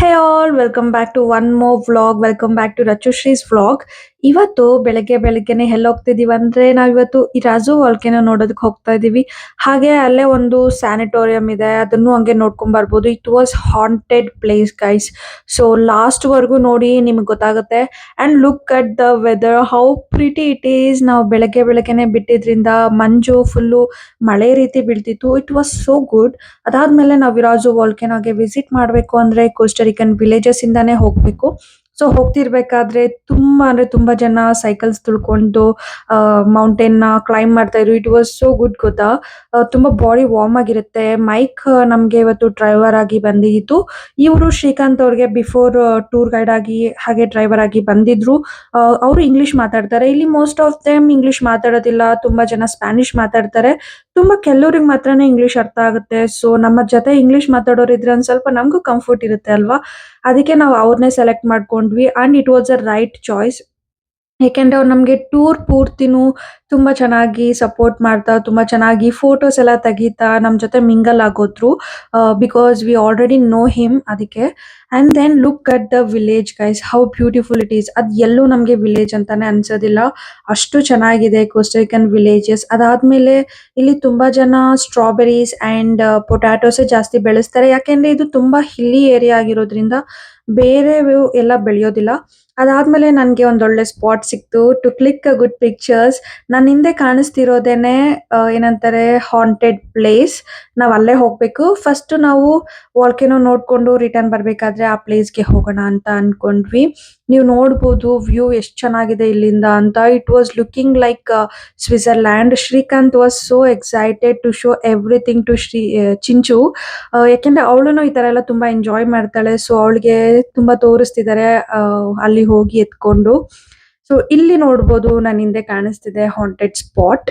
Hey all welcome back to one more vlog. Welcome back to Rachushree's vlog. ಇವತ್ತು ಬೆಳಗ್ಗೆ ಬೆಳಗ್ಗೆನೆ ಎಲ್ಲಿ ಹೋಗ್ತಿದೀವಿ ಅಂದ್ರೆ ನಾವಿವತ್ತು ಈ ರಾಜು ವಾಲ್ಕೆನೋ ನೋಡೋದಕ್ಕೆ ಹೋಗ್ತಾ ಇದೀವಿ. ಹಾಗೆ ಅಲ್ಲೇ ಒಂದು ಸ್ಯಾನಿಟೋರಿಯಂ ಇದೆ, ಅದನ್ನು ಹಂಗೆ ನೋಡ್ಕೊಂಡ್ ಬರ್ಬೋದು. It was haunted place guys. So last ವರ್ಗು ನೋಡಿ ನಿಮ್ಗೆ ಗೊತ್ತಾಗುತ್ತೆ. And look at the weather, how pretty it is. ನಾವು ಬೆಳಗ್ಗೆ ಬೆಳಗ್ಗೆನೆ ಬಿಟ್ಟಿದ್ರಿಂದ ಮಂಜು ಫುಲ್ಲು ಮಳೆ ರೀತಿ ಬೀಳ್ತಿತ್ತು. It was so good. ಅದಾದ್ಮೇಲೆ ನಾವು ವಿರಾಜು ವಾಲ್ಕೆನೋಗೆ ವಿಸಿಟ್ ಮಾಡಬೇಕು ಅಂದ್ರೆ ಕೋಸ್ಟರಿಕನ್ ವಿಲೇಜಸ್ ಇಂದಾನೇ ಹೋಗ್ಬೇಕು. ಸೊ ಹೋಗ್ತಿರ್ಬೇಕಾದ್ರೆ ತುಂಬಾ ಅಂದ್ರೆ ತುಂಬಾ ಜನ ಸೈಕಲ್ಸ್ ತುಳ್ಕೊಂಡು ಮೌಂಟೇನ್ ನ ಕ್ಲೈಂಬ್ ಮಾಡ್ತಾ ಇದ್ರು. ಇಟ್ ವಾಸ್ ಸೋ ಗುಡ್ ಗೊತ್ತಾ. ತುಂಬಾ ಬಾಡಿ ವಾರ್ಮ್ ಆಗಿರುತ್ತೆ. ಮೈಕ್ ನಮ್ಗೆ ಇವತ್ತು ಡ್ರೈವರ್ ಆಗಿ ಬಂದಿತ್ತು. ಇವರು ಶ್ರೀಕಾಂತ್ ಅವ್ರಿಗೆ ಬಿಫೋರ್ ಟೂರ್ ಗೈಡ್ ಆಗಿ ಹಾಗೆ ಡ್ರೈವರ್ ಆಗಿ ಬಂದಿದ್ರು. ಅವರು ಇಂಗ್ಲಿಷ್ ಮಾತಾಡ್ತಾರೆ. ಇಲ್ಲಿ ಮೋಸ್ಟ್ ಆಫ್ ದೆಮ್ ಇಂಗ್ಲಿಷ್ ಮಾತಾಡೋದಿಲ್ಲ, ತುಂಬಾ ಜನ ಸ್ಪ್ಯಾನಿಷ್ ಮಾತಾಡ್ತಾರೆ. ತುಂಬಾ ಕೆಲವ್ರಿಗೆ ಮಾತ್ರನೇ ಇಂಗ್ಲಿಷ್ ಅರ್ಥ ಆಗುತ್ತೆ. ಸೊ ನಮ್ಮ ಜೊತೆ ಇಂಗ್ಲಿಷ್ ಮಾತಾಡೋರು ಇದ್ರೆ ಒಂದ್ ಸ್ವಲ್ಪ ನಮಗೂ ಕಂಫರ್ಟ್ ಇರುತ್ತೆ ಅಲ್ವಾ. ಅದಕ್ಕೆ ನಾವು ಅವ್ರನ್ನೇ ಸೆಲೆಕ್ಟ್ ಮಾಡ್ಕೊಂಡ್ವಿ and it was a right choice. ಯಾಕೆಂದ್ರೆ ಅವ್ರು ನಮ್ಗೆ ಟೂರ್ ಪೂರ್ತಿನೂ ತುಂಬಾ ಚೆನ್ನಾಗಿ ಸಪೋರ್ಟ್ ಮಾಡ್ತಾ, ತುಂಬಾ ಚೆನ್ನಾಗಿ ಫೋಟೋಸ್ ಎಲ್ಲ ತೆಗಿತಾ ನಮ್ ಜೊತೆ ಮಿಂಗಲ್ ಆಗೋದ್ರು. Because we already know him ಅದಕ್ಕೆ. And then look at the village guys, how beautiful it is. ಅದ್ ಎಲ್ಲೂ ನಮ್ಗೆ ವಿಲೇಜ್ ಅಂತಾನೆ ಅನ್ಸೋದಿಲ್ಲ, ಅಷ್ಟು ಚೆನ್ನಾಗಿದೆ ಕೋಸ್ಟರಿಕನ್ ವಿಲೇಜಸ್. ಅದಾದ್ಮೇಲೆ ಇಲ್ಲಿ ತುಂಬಾ ಜನ ಸ್ಟ್ರಾಬೆರೀಸ್ ಅಂಡ್ ಪೊಟ್ಯಾಟೋಸೇ ಜಾಸ್ತಿ ಬೆಳೆಸ್ತಾರೆ. ಯಾಕೆಂದ್ರೆ ಇದು ತುಂಬಾ ಹಿಲ್ಲಿ ಏರಿಯಾ ಆಗಿರೋದ್ರಿಂದ ಬೇರೆವು ಎಲ್ಲ ಬೆಳೆಯೋದಿಲ್ಲ. ಅದಾದ್ಮೇಲೆ ನನ್ಗೆ ಒಂದೊಳ್ಳೆ ಸ್ಪಾಟ್ ಸಿಕ್ತು to click a good pictures. ನನ್ನ ಹಿಂದೆ ಕಾಣಿಸ್ತಿರೋದೇನೆ ಏನಂತಾರೆ ಹಾಂಟೆಡ್ ಪ್ಲೇಸ್. ನಾವ್ ಅಲ್ಲೇ ಹೋಗ್ಬೇಕು. ಫಸ್ಟ್ ನಾವು ವಾಲ್ಕೆನೋ ನೋಡ್ಕೊಂಡು ರಿಟರ್ನ್ ಬರ್ಬೇಕಾದ್ರೆ ಆ ಪ್ಲೇಸ್ಗೆ ಹೋಗೋಣ ಅಂತ ಅನ್ಕೊಂಡ್ವಿ. ನೀವು ನೋಡ್ಬೋದು ವ್ಯೂ ಎಷ್ಟ್ ಚೆನ್ನಾಗಿದೆ ಇಲ್ಲಿಂದ ಅಂತ. It was looking like Switzerland. Srikanth was so excited to show everything to Chinchu. ಯಾಕೆಂದ್ರೆ ಅವಳುನು ಈ ತರ ಎಲ್ಲ ತುಂಬಾ ಎಂಜಾಯ್ ಮಾಡ್ತಾಳೆ. ಸೊ ಅವಳಿಗೆ ತುಂಬಾ ತೋರಿಸ್ತಿದ್ದಾರೆ ಅಲ್ಲಿ ಹೋಗಿ ಎತ್ಕೊಂಡು. ಸೊ ಇಲ್ಲಿ ನೋಡ್ಬೋದು ನನ್ನ ಹಿಂದೆ ಕಾಣಿಸ್ತಿದೆ ಹಾಂಟೆಡ್ ಸ್ಪಾಟ್.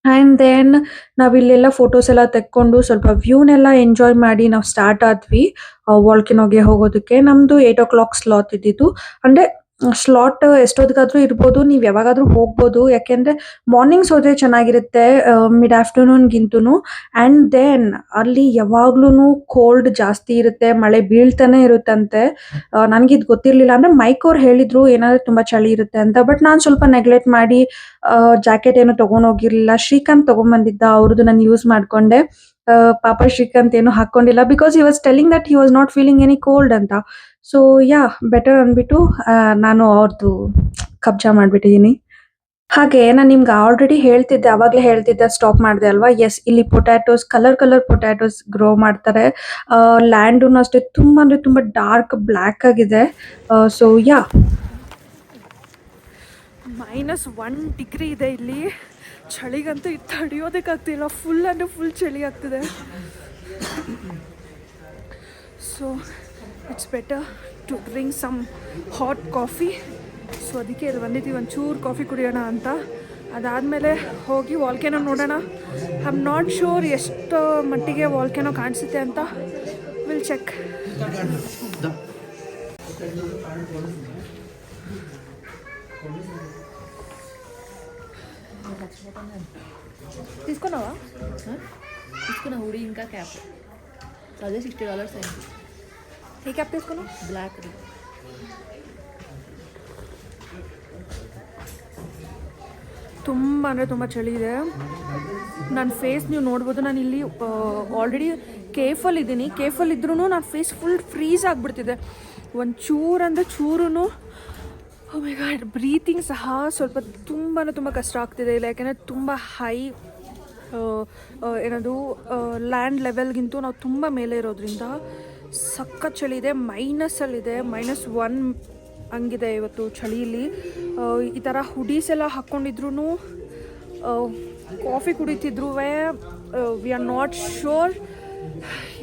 ಅಂಡ್ ದೆನ್ ನಾವ್ ಇಲ್ಲೆಲ್ಲ ಫೋಟೋಸ್ ಎಲ್ಲ ತೆಕ್ಕೊಂಡು ಸ್ವಲ್ಪ ವ್ಯೂನೆಲ್ಲ ಎಂಜಾಯ್ ಮಾಡಿ ನಾವು ಸ್ಟಾರ್ಟ್ ಆದ್ವಿ ವಾಲ್ಕೆನೋಗೆ ಹೋಗೋದಕ್ಕೆ. ನಮ್ದು 8 o'clock ಸ್ಲಾಟ್ ಇದ್ದಿದ್ದು. ಅಂದ್ರೆ ಸ್ಲಾಟ್ ಎಷ್ಟೊತ್ತಿಗಾದ್ರೂ ಇರ್ಬೋದು, ನೀವ್ ಯಾವಾಗಾದ್ರೂ ಹೋಗ್ಬೋದು. ಯಾಕೆಂದ್ರೆ ಮಾರ್ನಿಂಗ್ಸ್ ಹೋದ್ರೆ ಚೆನ್ನಾಗಿರುತ್ತೆ ಮಿಡ್ ಆಫ್ಟರ್ನೂನ್ ಗಿಂತೂನು. ಅಂಡ್ ದೆನ್ ಅಲ್ಲಿ ಯಾವಾಗ್ಲೂನು ಕೋಲ್ಡ್ ಜಾಸ್ತಿ ಇರುತ್ತೆ, ಮಳೆ ಬೀಳ್ತಾನೆ ಇರುತ್ತಂತೆ. ನನ್ಗಿದ್ ಗೊತ್ತಿರ್ಲಿಲ್ಲ. ಅಂದ್ರೆ ಮೈಕ್ ಅವ್ರು ಹೇಳಿದ್ರು ಏನಾದ್ರೆ ತುಂಬಾ ಚಳಿ ಇರುತ್ತೆ ಅಂತ. ಬಟ್ ನಾನ್ ಸ್ವಲ್ಪ ನೆಗ್ಲೆಕ್ಟ್ ಮಾಡಿ ಜಾಕೆಟ್ ಏನು ತಗೊಂಡ್ ಹೋಗಿರ್ಲಿಲ್ಲ. ಶ್ರೀಕಾಂತ್ ತಗೊಂಡ್ ಬಂದಿದ್ದ, ಅವ್ರದ್ದು ನಾನು ಯೂಸ್ ಮಾಡ್ಕೊಂಡೆ. ಪಾಪ ಶ್ರೀಕಾಂತ್ ಏನು ಹಾಕೊಂಡಿಲ್ಲ because he was telling that he was not feeling any cold ಅಂತ. ಸೊ ಯಾ ಬೆಟರ್ ಅನ್ಬಿಟ್ಟು ನಾನು ಅವ್ರದ್ದು ಕಬ್ಜಾ ಮಾಡ್ಬಿಟ್ಟಿದೀನಿ. ಹಾಗೆ ನಾನು ನಿಮ್ಗೆ ಆಲ್ರೆಡಿ ಹೇಳ್ತಿದ್ದೆ, ಅವಾಗ್ಲೇ ಹೇಳ್ತಿದ್ದೆ, ಸ್ಟಾಪ್ ಮಾಡಿದೆ ಅಲ್ವಾ. ಎಸ್, ಇಲ್ಲಿ potatoes, colour colour potatoes grow ಮಾಡ್ತಾರೆ. ಲ್ಯಾಂಡು ಅಷ್ಟೇ ತುಂಬಾ ಅಂದ್ರೆ ತುಂಬಾ ಡಾರ್ಕ್ ಬ್ಲ್ಯಾಕ್ ಆಗಿದೆ. ಸೊ ಯಾ, -1 ಡಿಗ್ರಿ ಇದೆ ಇಲ್ಲಿ. ಚಳಿಗಂತೂ ತಡೆಯೋದಕ್ಕಾಗ್ತಿಲ್ಲ. ಫುಲ್ ಅಂದರೆ ಫುಲ್ ಚಳಿ ಆಗ್ತಿದೆ. So it's better to drink some hot coffee. So ಅದಕ್ಕೆ ಇಲ್ಲಿ ಬಂದಿದ್ದೀವಿ, ಒಂಚೂರು ಕಾಫಿ ಕುಡಿಯೋಣ ಅಂತ. ಅದಾದಮೇಲೆ ಹೋಗಿ ವಾಲ್ಕೆನೋ ನೋಡೋಣ. ಐ ಆಮ್ ನಾಟ್ ಶೋರ್ ಎಷ್ಟು ಮಟ್ಟಿಗೆ ವಾಲ್ಕೆನೋ ಕಾಣಿಸುತ್ತೆ ಅಂತ. Will check. తీసుకున్నావా తీసుకున్నా హుడీ ఇంకా క్యాప్ అదే $60 అయింది. ఏ ಕ್ಯಾಪ್ తీసుకున్నావు? బ్లాక్. ತುಂಬ ಅಂದರೆ ತುಂಬ ಚಳಿ ಇದೆ. ನನ್ನ ಫೇಸ್ ನೀವು ನೋಡ್ಬೋದು. ನಾನು ಇಲ್ಲಿ ಆಲ್ರೆಡಿ ಕೇಫಲ್ಲಿ ಇದ್ದೀನಿ. ಕೇಫಲ್ಲಿ ಇದ್ರೂ ನನ್ನ ಫೇಸ್ ಫುಲ್ ಫ್ರೀಸ್ ಆಗಿಬಿಡ್ತಿದೆ. ಒಂದು ಚೂರು ಅಂದರೆ ಚೂರು ಓ ಮೈ ಗಾಡ್, ಬ್ರೀತಿಂಗ್ ಸಹ ಸ್ವಲ್ಪ ತುಂಬಾ ತುಂಬ ಕಷ್ಟ ಆಗ್ತಿದೆ ಇಲ್ಲ. ಯಾಕೆಂದರೆ ತುಂಬ ಹೈ ಏನದು ಲ್ಯಾಂಡ್ ಲೆವೆಲ್ಗಿಂತೂ ನಾವು ತುಂಬ ಮೇಲೆ ಇರೋದ್ರಿಂದ ಸಖತ್ ಚಳಿ ಇದೆ. ಮೈನಸ್ಸಲ್ಲಿದೆ, -1 ಹಂಗಿದೆ ಇವತ್ತು ಚಳಿಯಲ್ಲಿ. ಈ ಥರ ಹುಡೀಸ್ ಎಲ್ಲ ಹಾಕ್ಕೊಂಡಿದ್ರು, ಕಾಫಿ ಕುಡಿತಿದ್ರು. ವಿ ಆರ್ ನಾಟ್ ಶೋರ್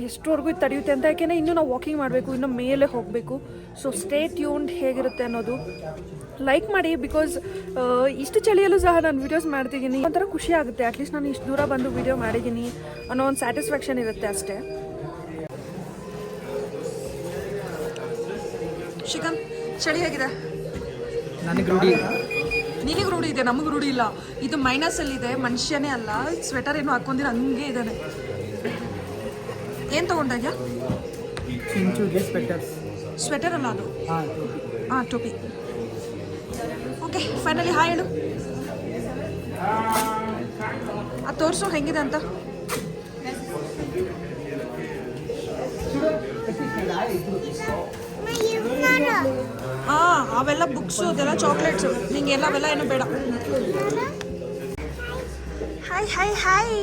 ಎಷ್ಟವರೆಗೂ ಇದು ತಡೆಯುತ್ತೆ ಅಂತ. ಯಾಕೆಂದರೆ ಇನ್ನೂ ನಾವು ವಾಕಿಂಗ್ ಮಾಡಬೇಕು, ಇನ್ನೂ ಮೇಲೆ ಹೋಗಬೇಕು. ಸೊ ಸ್ಟೇ ಟ್ಯೂನ್ಡ್ ಹೇಗಿರುತ್ತೆ ಅನ್ನೋದು ಲೈಕ್ ಮಾಡಿ. ಬಿಕಾಸ್ ಇಷ್ಟು ಚಳಿಯಲ್ಲೂ ಸಹ ನಾನು ವೀಡಿಯೋಸ್ ಮಾಡ್ತಿದ್ದೀನಿ. ಒಂಥರ ಖುಷಿ ಆಗುತ್ತೆ. ಅಟ್ಲೀಸ್ಟ್ ನಾನು ಇಷ್ಟು ದೂರ ಬಂದು ವೀಡಿಯೋ ಮಾಡಿದ್ದೀನಿ ಅನ್ನೋ ಒಂದು ಸ್ಯಾಟಿಸ್ಫ್ಯಾಕ್ಷನ್ ಇರುತ್ತೆ ಅಷ್ಟೇ. ಶ್ರೀಕಾಂತ್, ಚಳಿ ಹೇಗಿದೆ? ನನಗೆ ರೂಢಿ. ನಿನಗೆ ರೂಢಿ ಇದೆ, ನಮಗೆ ರೂಢಿ ಇಲ್ಲ. ಇದು -ಅಲ್ಲಿದೆ, ಮನುಷ್ಯನೇ ಅಲ್ಲ. ಸ್ವೆಟರ್ ಏನು ಹಾಕೊಂಡಿರ ಹಂಗೆ ಇದ್ದಾನೆ. ಏನು ತೊಗೊಂಡಾಗ್ಯಾ? into these sweaters. ಸ್ವೆಟರ್ ಅಲ್ಲ ಅದು. Okay. ಟೋಪಿ. ಓಕೆ ಫೈನಲಿ ಹಾಯ್ ಹೇಳು. ಅದು ತೋರಿಸು ಹೆಂಗಿದೆ ಅಂತ. ಅವೆಲ್ಲ ಬುಕ್ಸು ಅದೆಲ್ಲ ಚಾಕ್ಲೇಟ್ಸು ನಿಂಗೆಲ್ಲ ಅವೆಲ್ಲ ಏನು ಬೇಡ. Hi hi hi.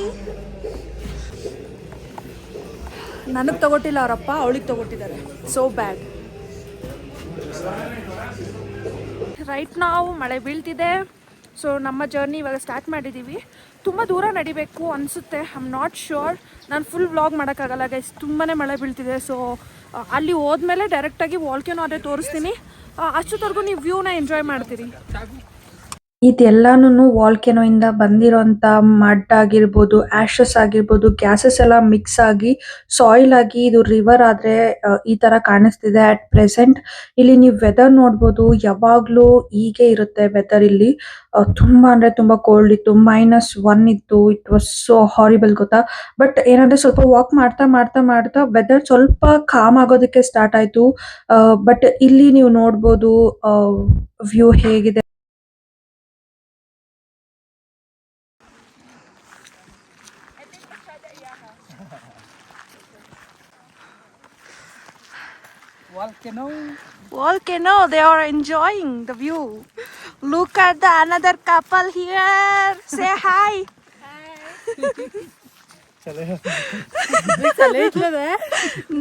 ನನಗೆ ತಗೊಟ್ಟಿಲ್ಲ ಅವರಪ್ಪ, ಅವಳಿಗೆ ತಗೊಟ್ಟಿದ್ದಾರೆ. ಸೋ ಬ್ಯಾಡ್. ರೈಟ್ ನಾವು ಮಳೆ ಬೀಳ್ತಿದೆ. ಸೊ ನಮ್ಮ ಜರ್ನಿ ಇವಾಗ ಸ್ಟಾರ್ಟ್ ಮಾಡಿದ್ದೀವಿ. ತುಂಬ ದೂರ ನಡಿಬೇಕು ಅನಿಸುತ್ತೆ, ಐ ಆಮ್ ನಾಟ್ ಶ್ಯೂರ್. ನಾನು ಫುಲ್ ವ್ಲಾಗ್ ಮಾಡೋಕ್ಕಾಗಲ್ಲ ಗೈಸ್, ತುಂಬಾ ಮಳೆ ಬೀಳ್ತಿದೆ. ಸೊ ಅಲ್ಲಿ ಹೋದ್ಮೇಲೆ ಡೈರೆಕ್ಟಾಗಿ ವಾಲ್ಕೆನೋ ಅದೇ ತೋರಿಸ್ತೀನಿ. ಅಷ್ಟೊತ್ತವರೆಗೂ ನೀವು ವ್ಯೂನ ಎಂಜಾಯ್ ಮಾಡ್ತೀರಿ. ಇದೆಲ್ಲಾನು ವಾಲ್ಕೆನೋ ಇಂದ ಬಂದಿರೋಂಥ ಮಡ್ ಆಗಿರ್ಬೋದು, ಆಶಸ್ ಆಗಿರ್ಬೋದು, ಗ್ಯಾಸಸ್ ಎಲ್ಲ ಮಿಕ್ಸ್ ಆಗಿ ಸಾಯಿಲ್ ಆಗಿ ಇದು ರಿವರ್ ಆದ್ರೆ ಈ ತರ ಕಾಣಿಸ್ತಿದೆ ಅಟ್ ಪ್ರೆಸೆಂಟ್. ಇಲ್ಲಿ ನೀವು ವೆದರ್ ನೋಡ್ಬೋದು, ಯಾವಾಗ್ಲೂ ಹೀಗೆ ಇರುತ್ತೆ ವೆದರ್ ಇಲ್ಲಿ. ತುಂಬಾ ಅಂದ್ರೆ ತುಂಬಾ ಕೋಲ್ಡ್ ಇತ್ತು, -1 ಇತ್ತು. ಇಟ್ ವಾಸ್ ಸೋ ಹಾರಿಬಲ್ ಗೊತ್ತಾ. ಬಟ್ ಏನಂದ್ರೆ ಸ್ವಲ್ಪ ವಾಕ್ ಮಾಡ್ತಾ ಮಾಡ್ತಾ ಮಾಡ್ತಾ ವೆದರ್ ಸ್ವಲ್ಪ ಕಾಮ್ ಆಗೋದಕ್ಕೆ ಸ್ಟಾರ್ಟ್ ಆಯ್ತು. ಬಟ್ ಇಲ್ಲಿ ನೀವು ನೋಡ್ಬೋದು ವ್ಯೂ ಹೇಗಿದೆ. Volcano, they are enjoying the view. Look at the another couple here. Say hi.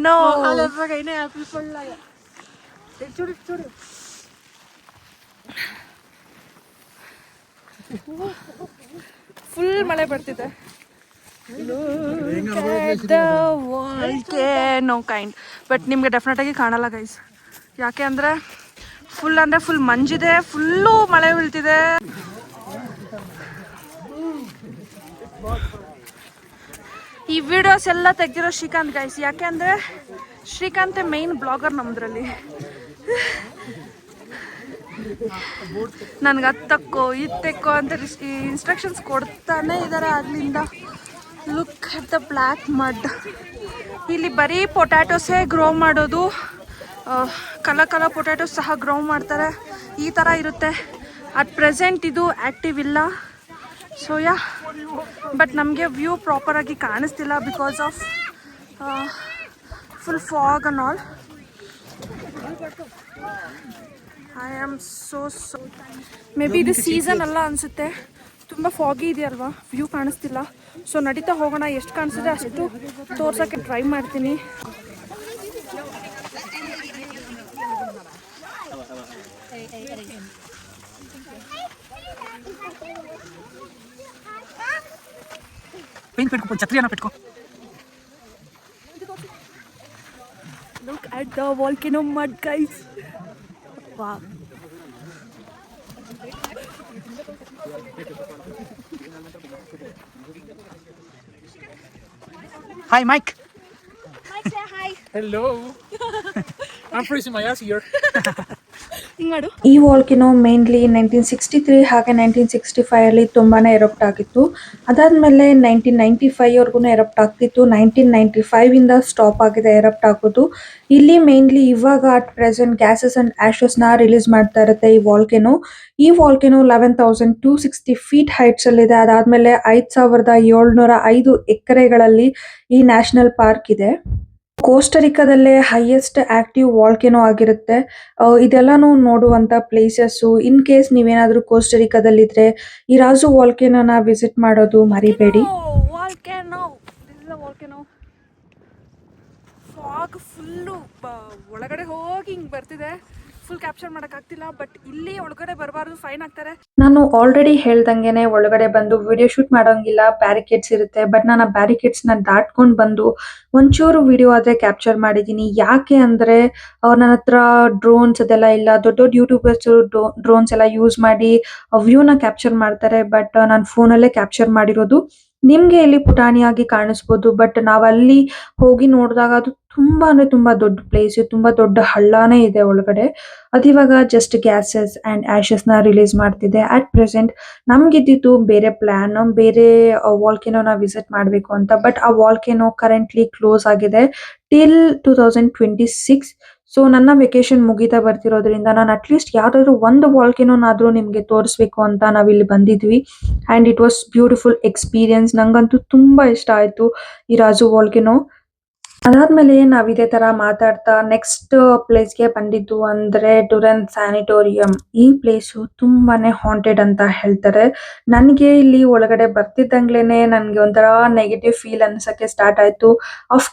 No. Full ಮಳೆ ಬರ್ತಿದೆ. Look at the volcano kind. But ನಿಮಗೆ ಡೆಫಿನೆಟಾಗಿ ಕಾಣಲ್ಲ ಗೈಸ್, ಯಾಕೆ ಅಂದರೆ ಫುಲ್ ಮಂಜಿದೆ, ಫುಲ್ಲು ಮಳೆ ಬೀಳ್ತಿದೆ. ಈ ವಿಡಿಯೋಸ್ ಎಲ್ಲ ತೆಗ್ದಿರೋ ಶ್ರೀಕಾಂತ್ ಗೈಸ್, ಯಾಕೆ ಅಂದರೆ ಶ್ರೀಕಾಂತೆ ಮೇನ್ ಬ್ಲಾಗರ್ ನಮ್ಮದ್ರಲ್ಲಿ. ನನಗೆ ಅದು ತಕ್ಕೋ ಇದು ತೆಕ್ಕೋ ಅಂತ ಇನ್ಸ್ಟ್ರಕ್ಷನ್ಸ್ ಕೊಡ್ತಾನೆ ಇದ್ದಾರೆ ಆಗ್ಲಿಂದ. Look at the black mud. ಇಲ್ಲಿ ಬರೀ ಪೊಟ್ಯಾಟೋಸೇ ಗ್ರೋ ಮಾಡೋದು, ಕಲರ್ ಪೊಟ್ಯಾಟೋಸ್ ಸಹ ಗ್ರೋ ಮಾಡ್ತಾರೆ. ಈ ಥರ ಇರುತ್ತೆ. ಅಟ್ ಪ್ರೆಸೆಂಟ್ ಇದು ಆ್ಯಕ್ಟಿವ್ ಇಲ್ಲ. ಸೊ ಯಾ, ಬಟ್ ನಮಗೆ ವ್ಯೂ ಪ್ರಾಪರಾಗಿ ಕಾಣಿಸ್ತಿಲ್ಲ because of full fog and all. I am so maybe ಇದು ಸೀಸನ್ ಅಲ್ಲ ಅನಿಸುತ್ತೆ. ತುಂಬ ಫಾಗಿ ಇದೆಯಲ್ವಾ, ವ್ಯೂ ಕಾಣಿಸ್ತಿಲ್ಲ. ಸೊ ನಡೀತಾ ಹೋಗೋಣ, ಎಷ್ಟು ಕಾಣಿಸಿದೆ ಅಷ್ಟು ತೋರ್ಸೋಕ್ಕೆ ಟ್ರೈ ಮಾಡ್ತೀನಿ. Look at the volcano mud guys. Wow. Hi, Mike. Mike, say hi. Hello. I'm freezing my ass here. ಈ ವಾಲ್ಕೆನೋ ಮೇನ್ಲಿ 1963 ಹಾಗೆ 1965 ಅಲ್ಲಿ ತುಂಬಾನೇ ಎರಪ್ಟ್ ಆಗಿತ್ತು. ಅದಾದ್ಮೇಲೆ 1995 ವರೆಗೂ ಎರಪ್ಟ್ ಆಗ್ತಿತ್ತು. 1995 ಇಂದ ಸ್ಟಾಪ್ ಆಗಿದೆ ಎರಪ್ಟ್ ಆಗೋದು. ಇಲ್ಲಿ ಮೇನ್ಲಿ ಇವಾಗ at present gases and ashes ನ ರಿಲೀಸ್ ಮಾಡ್ತಾ ಇರುತ್ತೆ ಈ ವಾಲ್ಕೆನೋ. ಈ ವಾಲ್ಕೆನೋ 11,260 ಫೀಟ್ ಹೈಟ್ಸ್ ಅಲ್ಲಿ ಇದೆ. ಅದಾದ್ಮೇಲೆ 5,705 ಎಕರೆಗಳಲ್ಲಿ ಈ ನ್ಯಾಷನಲ್ ಪಾರ್ಕ್ ಇದೆ. ಕೋಸ್ಟರಿಕಾದಲ್ಲೇ ಹೈಯೆಸ್ಟ್ ಆಕ್ಟಿವ್ ವಾಲ್ಕೆನೋ ಆಗಿರುತ್ತೆ. ಇದೆಲ್ಲಾನು ನೋಡುವಂತ ಪ್ಲೇಸಸ್. ಇನ್ ಕೇಸ್ ನೀವೇನಾದ್ರೂ ಕೋಸ್ಟರಿಕಾದಲ್ಲಿದ್ರೆ ಈ ರಾಜು ವಾಲ್ಕೆನೋನ ವಿಸಿಟ್ ಮಾಡೋದು ಮರಿಬೇಡಿ. ಫಾಗ್ ಫುಲ್ಲು ಒಳಗಡೆ ಹೋಗಿ ಹಿಂಗ್ ಬರ್ತಿದೆ. ಫುಲ್ ಕ್ಯಾಪ್ಚರ್ ಮಾಡಕ್ ಆಗ್ತಿಲ್ಲ. ಬಟ್ ಇಲ್ಲಿ ಒಳಗಡೆ ಬರಬಾರ್ದು, ಫೈನ್ ಆಗ್ತಾರೆ. ನಾನು ಆಲ್ರೆಡಿ ಹೇಳ್ದಂಗೆನೆ ಒಳಗಡೆ ಬಂದು ವಿಡಿಯೋ ಶೂಟ್ ಮಾಡೋಂಗಿಲ್ಲ, ಬ್ಯಾರಿಕೇಡ್ಸ್ ಇರುತ್ತೆ. ಬಟ್ ನಾನು ಆ ಬ್ಯಾರಿಕೇಡ್ಸ್ ನ ದಾಟ್ಕೊಂಡು ಬಂದು ಒಂಚೂರು ವಿಡಿಯೋ ಆದ್ರೆ ಕ್ಯಾಪ್ಚರ್ ಮಾಡಿದೀನಿ. ಯಾಕೆ ಅಂದ್ರೆ ನನ್ನ ಹತ್ರ ಡ್ರೋನ್ಸ್ ಅದೆಲ್ಲ ಇಲ್ಲ. ದೊಡ್ಡ ದೊಡ್ಡ ಯೂಟ್ಯೂಬರ್ಸ್ ಡ್ರೋನ್ಸ್ ಎಲ್ಲ ಯೂಸ್ ಮಾಡಿ ವ್ಯೂನ ಕ್ಯಾಪ್ಚರ್ ಮಾಡ್ತಾರೆ. ಬಟ್ ನಾನು ಫೋನಲ್ಲೇ ಕ್ಯಾಪ್ಚರ್ ಮಾಡಿರೋದು. ನಿಮ್ಗೆ ಇಲ್ಲಿ ಪುಟಾಣಿಯಾಗಿ ಕಾಣಿಸ್ಬೋದು, ಬಟ್ ನಾವಲ್ಲಿ ಹೋಗಿ ನೋಡಿದಾಗ ಅದು ತುಂಬಾ ಅಂದ್ರೆ ತುಂಬಾ ದೊಡ್ಡ ಪ್ಲೇಸ್, ತುಂಬಾ ದೊಡ್ಡ ಹಳ್ಳಾನೇ ಇದೆ ಒಳಗಡೆ. ಅದಿವಾಗ ಜಸ್ಟ್ ಗ್ಯಾಸಸ್ ಅಂಡ್ ಆಶಸ್ ನ ರಿಲೀಸ್ ಮಾಡ್ತಿದೆ. ಅಟ್ ಪ್ರೆಸೆಂಟ್ ನಮ್ಗಿದ್ದಿದ್ದು ಬೇರೆ ಪ್ಲಾನ್, ಬೇರೆ ವಾಲ್ಕೆನೋನ ವಿಸಿಟ್ ಮಾಡ್ಬೇಕು ಅಂತ. ಬಟ್ ಆ ವಾಲ್ಕೆನೋ ಕರೆಂಟ್ಲಿ ಕ್ಲೋಸ್ ಆಗಿದೆ. ಟಿಲ್ 2026. ಸೊ ನನ್ನ ವೆಕೇಶನ್ ಮುಗೀತಾ ಬರ್ತಿರೋದ್ರಿಂದ ನಾನು ಅಟ್ಲೀಸ್ಟ್ ಯಾವ್ದಾದ್ರು ಒಂದು ವಾಲ್ಕೆನೋನಾದ್ರೂ ನಿಮ್ಗೆ ತೋರಿಸ್ಬೇಕು ಅಂತ ನಾವಿಲ್ಲಿ ಬಂದಿದ್ವಿ. And it was beautiful experience. ನಂಗಂತೂ ತುಂಬಾ ಇಷ್ಟ ಆಯ್ತು ಈ ರಾಜು ವಾಲ್ಕೆನೋ. ಅದಾದ್ಮೇಲೆ ನಾವ್ ಇದೇ ತರ ಮಾತಾಡ್ತಾ ನೆಕ್ಸ್ಟ್ ಪ್ಲೇಸ್ಗೆ ಬಂದಿದ್ದು ಅಂದ್ರೆ ಡುರನ್ ಸ್ಯಾನಿಟೋರಿಯಂ. ಈ ಪ್ಲೇಸು ತುಂಬಾನೇ ಹಾಂಟೆಡ್ ಅಂತ ಹೇಳ್ತಾರೆ. ನನ್ಗೆ ಇಲ್ಲಿ ಒಳಗಡೆ ಬರ್ತಿದ್ದಂಗ್ಲೇನೆ ನನ್ಗೆ ಒಂಥರ ನೆಗೆಟಿವ್ ಫೀಲ್ ಅನ್ಸಕ್ಕೆ ಸ್ಟಾರ್ಟ್ ಆಯ್ತು.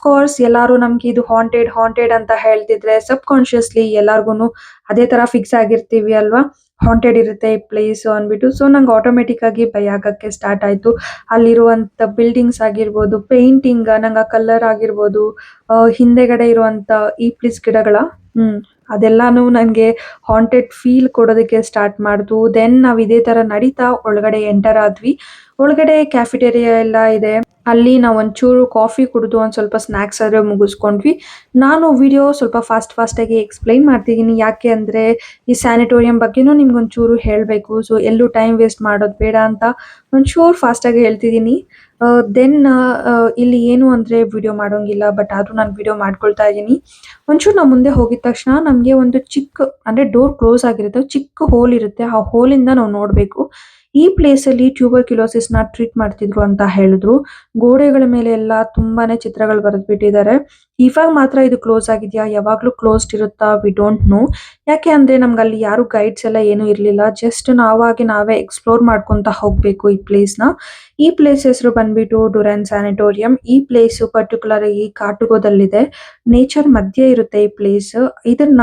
ಕೋರ್ಸ್ ಎಲ್ಲಾರು ನಮ್ಗೆ ಇದು ಹಾಂಟೆಡ್ ಹಾಂಟೆಡ್ ಅಂತ ಹೇಳ್ತಿದ್ರೆ ಸಬ್ ಕಾನ್ಶಿಯಸ್ಲಿ ಎಲ್ಲಾರ್ಗುನು ಅದೇ ತರ ಫಿಕ್ಸ್ ಆಗಿರ್ತೀವಿ ಅಲ್ವಾ, ಹಾಂಟೆಡ್ ಇರುತ್ತೆ ಈ ಪ್ಲೇಸ್ ಅಂದ್ಬಿಟ್ಟು. ಸೊ ನಂಗೆ ಆಟೋಮೆಟಿಕ್ ಆಗಿ ಭಯ ಆಗಕ್ಕೆ ಸ್ಟಾರ್ಟ್ ಆಯ್ತು. ಅಲ್ಲಿರುವಂತ ಬಿಲ್ಡಿಂಗ್ಸ್ ಆಗಿರ್ಬೋದು, ಪೇಂಟಿಂಗ್, ನಂಗೆ ಆ ಕಲರ್ ಆಗಿರ್ಬೋದು, ಹಿಂದೆಗಡೆ ಇರುವಂತ ಈ ಪ್ಲೀಸ್ ಗಿಡಗಳ ಅದೆಲ್ಲಾನು ನಂಗೆ ಹಾಂಟೆಡ್ ಫೀಲ್ ಕೊಡೋದಕ್ಕೆ ಸ್ಟಾರ್ಟ್ ಮಾಡ್ತು. ದೆನ್ ನಾವ್ ಇದೇ ತರ ನಡೀತಾ ಒಳಗಡೆ ಎಂಟರ್ ಆದ್ವಿ. ಒಳಗಡೆ ಕ್ಯಾಫಿಟೇರಿಯಾ ಎಲ್ಲ ಇದೆ. ಅಲ್ಲಿ ನಾವು ಒಂಚೂರು ಕಾಫಿ ಕುಡಿದು ಒಂದ್ ಸ್ವಲ್ಪ ಸ್ನಾಕ್ಸ್ ಆದ್ರೆ ಮುಗಿಸ್ಕೊಂಡ್ವಿ. ನಾನು ವಿಡಿಯೋ ಸ್ವಲ್ಪ ಫಾಸ್ಟ್ ಆಗಿ ಎಕ್ಸ್ಪ್ಲೈನ್ ಮಾಡ್ತಿದ್ದೀನಿ, ಯಾಕೆ ಅಂದ್ರೆ ಈ ಸ್ಯಾನಿಟೋರಿಯಂ ಬಗ್ಗೆನೂ ನಿಮ್ಗೊಂಚೂರು ಹೇಳ್ಬೇಕು. ಸೊ ಎಲ್ಲೂ ಟೈಮ್ ವೇಸ್ಟ್ ಮಾಡೋದು ಬೇಡ ಅಂತ ಒಂಚೂರು ಫಾಸ್ಟ್ ಆಗಿ ಹೇಳ್ತಿದ್ದೀನಿ. ದೆನ್ ಇಲ್ಲಿ ಏನು ಅಂದ್ರೆ ವಿಡಿಯೋ ಮಾಡೋಂಗಿಲ್ಲ, ಬಟ್ ಆದ್ರೂ ನಾನು ವಿಡಿಯೋ ಮಾಡ್ಕೊಳ್ತಾ ಇದ್ದೀನಿ. ಒಂಚೂರು ನಾವು ಮುಂದೆ ಹೋಗಿದ ತಕ್ಷಣ ನಮ್ಗೆ ಒಂದು ಚಿಕ್ಕ ಅಂದ್ರೆ ಡೋರ್ ಕ್ಲೋಸ್ ಆಗಿರುತ್ತೆ, ಚಿಕ್ಕ ಹೋಲ್ ಇರುತ್ತೆ. ಆ ಹೋಲಿಂದ ನಾವು ನೋಡ್ಬೇಕು. ಈ ಪ್ಲೇಸ್ ಅಲ್ಲಿ ಟ್ಯೂಬರ್ಕ್ಯುಲೋಸಿಸ್ ನ ಟ್ರೀಟ್ ಮಾಡ್ತಿದ್ರು ಅಂತ ಹೇಳಿದ್ರು. ಗೋಡೆಗಳ ಮೇಲೆ ಎಲ್ಲ ತುಂಬಾನೇ ಚಿತ್ರಗಳು ಬರೆದ್ಬಿಟ್ಟಿದ್ದಾರೆ. ಇವಾಗ ಮಾತ್ರ ಇದು ಕ್ಲೋಸ್ ಆಗಿದ್ಯಾ, ಯಾವಾಗ್ಲೂ ಕ್ಲೋಸ್ಡ್ ಇರುತ್ತಾ, ವಿ ಡೋಂಟ್ ನೋ. ಯಾಕೆ ಅಂದ್ರೆ ನಮ್ಗೆ ಅಲ್ಲಿ ಯಾರು ಗೈಡ್ಸ್ ಎಲ್ಲ ಏನು ಇರ್ಲಿಲ್ಲ. ಜಸ್ಟ್ ನಾವೇ ಎಕ್ಸ್ಪ್ಲೋರ್ ಮಾಡ್ಕೊಂತ ಹೋಗ್ಬೇಕು ಈ ಪ್ಲೇಸ್ ನ. ಈ ಪ್ಲೇಸ್ ಹೆಸರು ಬಂದ್ಬಿಟ್ಟು ಡುರನ್ ಸ್ಯಾನಿಟೋರಿಯಂ. ಈ ಪ್ಲೇಸ್ ಪರ್ಟಿಕ್ಯುಲರ್ ಆಗಿ ಕಾಟುಗೋದಲ್ಲಿದೆ. ನೇಚರ್ ಮಧ್ಯೆ ಇರುತ್ತೆ ಈ ಪ್ಲೇಸ್. ಇದನ್ನ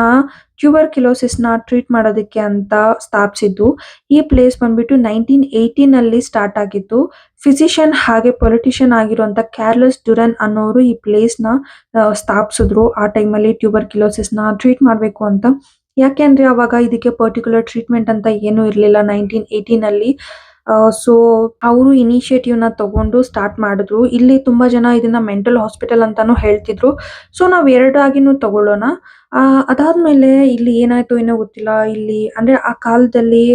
ಟ್ಯೂಬರ್ಕ್ಯುಲೋಸಿಸ್ ನ ಟ್ರೀಟ್ ಮಾಡೋದಕ್ಕೆ ಅಂತ ಸ್ಥಾಪಿಸಿದ್ದು. ಈ ಪ್ಲೇಸ್ ಬಂದ್ಬಿಟ್ಟು 1918 ಅಲ್ಲಿ ಸ್ಟಾರ್ಟ್ ಆಗಿತ್ತು. ಫಿಸಿಷಿಯನ್ ಹಾಗೆ ಪೊಲಿಟಿಷಿಯನ್ ಆಗಿರುವಂತ ಕ್ಯಾರ್ಲಸ್ ಡ್ಯುರನ್ ಅನ್ನೋರು ಈ ಪ್ಲೇಸ್ ನ ಸ್ಥಾಪಿಸಿದ್ರು. ಆ ಟೈಮಲ್ಲಿ ಟ್ಯೂಬರ್ಕ್ಯುಲೋಸಿಸ್ ನ ಟ್ರೀಟ್ ಮಾಡ್ಬೇಕು ಅಂತ. ಯಾಕೆ ಅಂದ್ರೆ ಅವಾಗ ಇದಕ್ಕೆ ಪರ್ಟಿಕ್ಯುಲರ್ ಟ್ರೀಟ್ಮೆಂಟ್ ಅಂತ ಏನು ಇರ್ಲಿಲ್ಲ 1918 ಅಲ್ಲಿ. ಸೊ ಅವರು ಇನಿಷಿಯೇಟಿವ್ ನ ತಗೊಂಡು ಸ್ಟಾರ್ಟ್ ಮಾಡಿದ್ರು. ಇಲ್ಲಿ ತುಂಬಾ ಜನ ಇದನ್ನ ಮೆಂಟಲ್ ಹಾಸ್ಪಿಟಲ್ ಅಂತಾನು ಹೇಳ್ತಿದ್ರು. ಸೊ ನಾವ್ ಎರಡಾಗಿನೂ ತಗೊಳ್ಳೋಣ. ಅದಾದ್ಮೇಲೆ ಇಲ್ಲಿ ಏನಾಯ್ತು ಏನೋ ಗೊತ್ತಿಲ್ಲ. ಇಲ್ಲಿ ಅಂದ್ರೆ ಆ ಕಾಲದಲ್ಲಿ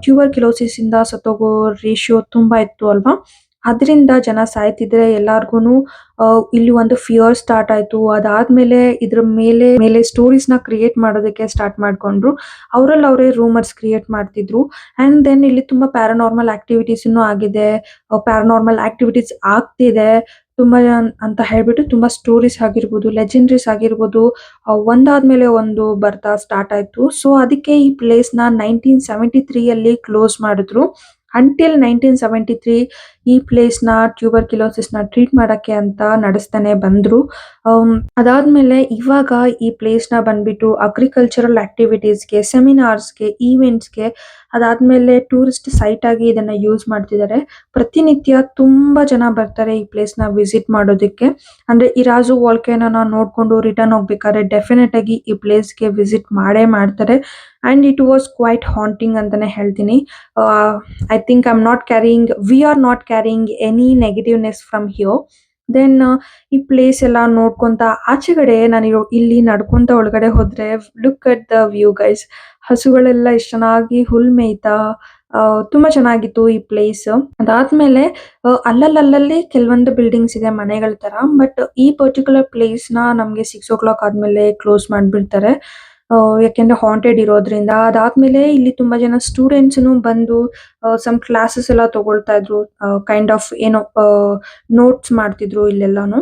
ಟ್ಯೂಬರ್ಕ್ಯುಲೋಸಿಸ್ ಇಂದ ಸತ್ತೋಗೋ ರೇಷಿಯೋ ತುಂಬಾ ಇತ್ತು ಅಲ್ವಾ. ಅದರಿಂದ ಜನ ಸಾಯ್ತಿದ್ರೆ ಎಲ್ಲಾರ್ಗುನು ಇಲ್ಲಿ ಒಂದು ಫಿಯರ್ ಸ್ಟಾರ್ಟ್ ಆಯ್ತು. ಅದಾದ್ಮೇಲೆ ಇದ್ರ ಮೇಲೆ ಸ್ಟೋರೀಸ್ ನ ಕ್ರಿಯೇಟ್ ಮಾಡೋದಕ್ಕೆ ಸ್ಟಾರ್ಟ್ ಮಾಡ್ಕೊಂಡ್ರು. ಅವರೇ ರೂಮರ್ಸ್ ಕ್ರಿಯೇಟ್ ಮಾಡ್ತಿದ್ರು. ಅಂಡ್ ದೆನ್ ಇಲ್ಲಿ ತುಂಬಾ ಪ್ಯಾರಾನಾರ್ಮಲ್ ಆಕ್ಟಿವಿಟೀಸ್ ಆಗಿದೆ, ಪ್ಯಾರಾನಾರ್ಮಲ್ ಆಕ್ಟಿವಿಟೀಸ್ ಆಗ್ತಿದೆ ತುಂಬಾ ಅಂತ ಹೇಳ್ಬಿಟ್ಟು ತುಂಬಾ ಸ್ಟೋರೀಸ್ ಆಗಿರ್ಬೋದು, ಲೆಜೆಂಡ್ರೀಸ್ ಆಗಿರ್ಬೋದು, ಒಂದಾದ್ಮೇಲೆ ಒಂದು ಬರ್ತಾ ಸ್ಟಾರ್ಟ್ ಆಯ್ತು. ಸೊ ಅದಕ್ಕೆ ಈ ಪ್ಲೇಸ್ ನ 1973 ಅಲ್ಲಿ ಕ್ಲೋಸ್ ಮಾಡಿದ್ರು. ಅಂಟಿಲ್ 1973 ಈ ಪ್ಲೇಸ್ ನ ಟ್ಯೂಬರ್ಕ್ಯುಲೋಸಿಸ್ ನ ಟ್ರೀಟ್ ಮಾಡಕ್ಕೆ ಅಂತ ನಡೆಸ್ತಾನೆ ಬಂದ್ರು. ಅದಾದ್ಮೇಲೆ ಇವಾಗ ಈ ಪ್ಲೇಸ್ ನ ಬಂದ್ಬಿಟ್ಟು ಅಗ್ರಿಕಲ್ಚರಲ್ ಆಕ್ಟಿವಿಟೀಸ್ಗೆ, ಸೆಮಿನಾರ್ಸ್ಗೆ, ಈವೆಂಟ್ಸ್ಗೆ, ಅದಾದ್ಮೇಲೆ ಟೂರಿಸ್ಟ್ ಸೈಟ್ ಆಗಿ ಇದನ್ನ ಯೂಸ್ ಮಾಡ್ತಿದ್ದಾರೆ. ಪ್ರತಿನಿತ್ಯ ತುಂಬಾ ಜನ ಬರ್ತಾರೆ ಈ ಪ್ಲೇಸ್ ನ ವಿಸಿಟ್ ಮಾಡೋದಕ್ಕೆ. ಅಂದ್ರೆ ಈ ರಾಜು ವಾಲ್ಕೆನೋನ ನೋಡ್ಕೊಂಡು ರಿಟರ್ನ್ ಹೋಗ್ಬೇಕಾದ್ರೆ ಡೆಫಿನೆಟ್ ಆಗಿ ಈ ಪ್ಲೇಸ್ಗೆ ವಿಸಿಟ್ ಮಾಡೇ ಮಾಡ್ತಾರೆ. And it was quite haunting ಅಂತಾನೆ ಹೇಳ್ತೀನಿ. I think we are not carrying any negativeness from here. Then ಈ ಪ್ಲೇಸ್ ಎಲ್ಲ ನೋಡ್ಕೊಂತ ಆಚೆಗಡೆ ನಾನು ಇಲ್ಲಿ ನಡ್ಕೊಂತ ಒಳಗಡೆ ಹೋದ್ರೆ look at the view guys. ಹಸುಗಳೆಲ್ಲ ಎಷ್ಟು ಚೆನ್ನಾಗಿ ಹುಲ್ ಮೇಯ್ತಾ ತುಂಬಾ ಚೆನ್ನಾಗಿತ್ತು ಈ ಪ್ಲೇಸ್. ಅದಾದ್ಮೇಲೆ ಅಲ್ಲಲ್ಲಿ ಕೆಲವೊಂದು ಬಿಲ್ಡಿಂಗ್ಸ್ ಇದೆ ಮನೆಗಳ ತರ. ಬಟ್ ಈ ಪರ್ಟಿಕ್ಯುಲರ್ ಪ್ಲೇಸ್ ನ ನಮ್ಗೆ 6 o'clock ಆದ್ಮೇಲೆ ಕ್ಲೋಸ್ ಮಾಡ್ಬಿಡ್ತಾರೆ. ಯಾಕೆಂದ್ರೆ ಹಾಂಟೆಡ್ ಇರೋದ್ರಿಂದ. ಅದಾದ್ಮೇಲೆ ಇಲ್ಲಿ ತುಂಬಾ ಜನ ಸ್ಟೂಡೆಂಟ್ಸ್ ಬಂದು ಸಮ್ ಕ್ಲಾಸಸ್ ಎಲ್ಲ ತಗೊಳ್ತಾ ಇದ್ರು. ಕೈಂಡ್ ಆಫ್ ಏನೋ ನೋಟ್ಸ್ ಮಾಡ್ತಿದ್ರು ಇಲ್ಲೆಲ್ಲಾನು.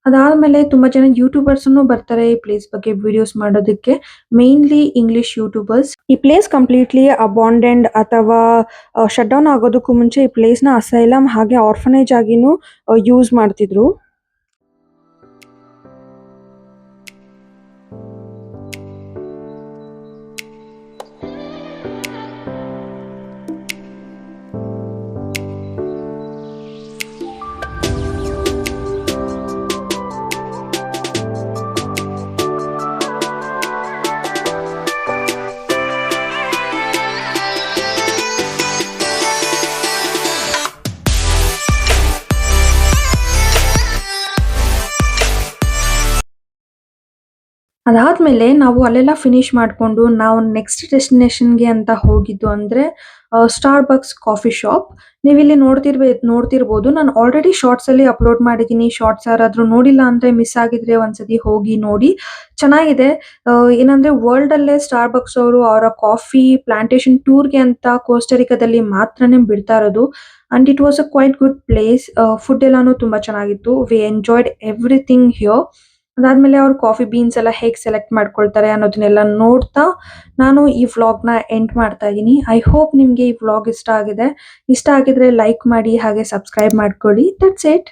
ಅದಾದ್ಮೇಲೆ ತುಂಬಾ ಜನ ಯೂಟ್ಯೂಬರ್ಸ್ ಬರ್ತಾರೆ ಈ ಪ್ಲೇಸ್ ಬಗ್ಗೆ ವಿಡಿಯೋಸ್ ಮಾಡೋದಕ್ಕೆ, ಮೇನ್ಲಿ ಇಂಗ್ಲಿಷ್ ಯೂಟ್ಯೂಬರ್ಸ್. ಈ ಪ್ಲೇಸ್ ಕಂಪ್ಲೀಟ್ಲಿ ಅಬಾಂಡೆಂಡ್ ಅಥವಾ ಶಟ್ ಡೌನ್ ಆಗೋದಕ್ಕೂ ಮುಂಚೆ ಈ ಪ್ಲೇಸ್ ನ ಅಸೈಲಮ್ ಹಾಗೆ ಆರ್ಫನೇಜ್ ಆಗಿನೂ ಯೂಸ್ ಮಾಡ್ತಿದ್ರು. ಅದಾದ್ಮೇಲೆ ನಾವು ಅಲ್ಲೆಲ್ಲ ಫಿನಿಶ್ ಮಾಡಿಕೊಂಡು ನಾವು ನೆಕ್ಸ್ಟ್ ಡೆಸ್ಟಿನೇಷನ್ಗೆ ಅಂತ ಹೋಗಿದ್ದು ಅಂದರೆ ಸ್ಟಾರ್ ಬಕ್ಸ್ ಕಾಫಿ ಶಾಪ್. ನೀವಿಲ್ಲಿ ನೋಡ್ತಿರ್ಬೋದು, ನಾನು ಆಲ್ರೆಡಿ ಶಾರ್ಟ್ಸಲ್ಲಿ ಅಪ್ಲೋಡ್ ಮಾಡಿದ್ದೀನಿ. ಶಾರ್ಟ್ಸ್ ಯಾರಾದರೂ ನೋಡಿಲ್ಲ ಅಂದರೆ ಮಿಸ್ ಆಗಿದ್ರೆ ಒಂದ್ಸತಿ ಹೋಗಿ ನೋಡಿ, ಚೆನ್ನಾಗಿದೆ. ಏನಂದರೆ ವರ್ಲ್ಡಲ್ಲೇ ಸ್ಟಾರ್ ಬಕ್ಸ್ ಅವರು ಅವರ ಕಾಫಿ ಪ್ಲಾಂಟೇಶನ್ ಟೂರ್ಗೆ ಅಂತ ಕೋಸ್ಟರಿಕಾದಲ್ಲಿ ಮಾತ್ರನೇ ಬಿಡ್ತಾ ಇರೋದು. And it was a quite good place. Food ಎಲ್ಲಾನು ತುಂಬ ಚೆನ್ನಾಗಿತ್ತು. We enjoyed everything here. ಅದಾದ್ಮೇಲೆ ಅವ್ರು ಕಾಫಿ ಬೀನ್ಸ್ ಎಲ್ಲ ಹೇಗೆ ಸೆಲೆಕ್ಟ್ ಮಾಡ್ಕೊಳ್ತಾರೆ ಅನ್ನೋದನ್ನೆಲ್ಲ ನೋಡ್ತಾ ನಾನು ಈ ವ್ಲಾಗ್ನ ಎಂಡ್ ಮಾಡ್ತಾ ಇದ್ದೀನಿ. ಐ ಹೋಪ್ ನಿಮಗೆ ಈ ವ್ಲಾಗ್ ಇಷ್ಟ ಆಗಿದೆ. ಇಷ್ಟ ಆಗಿದ್ರೆ ಲೈಕ್ ಮಾಡಿ ಹಾಗೆ ಸಬ್ಸ್ಕ್ರೈಬ್ ಮಾಡ್ಕೊಳ್ಳಿ. That's it.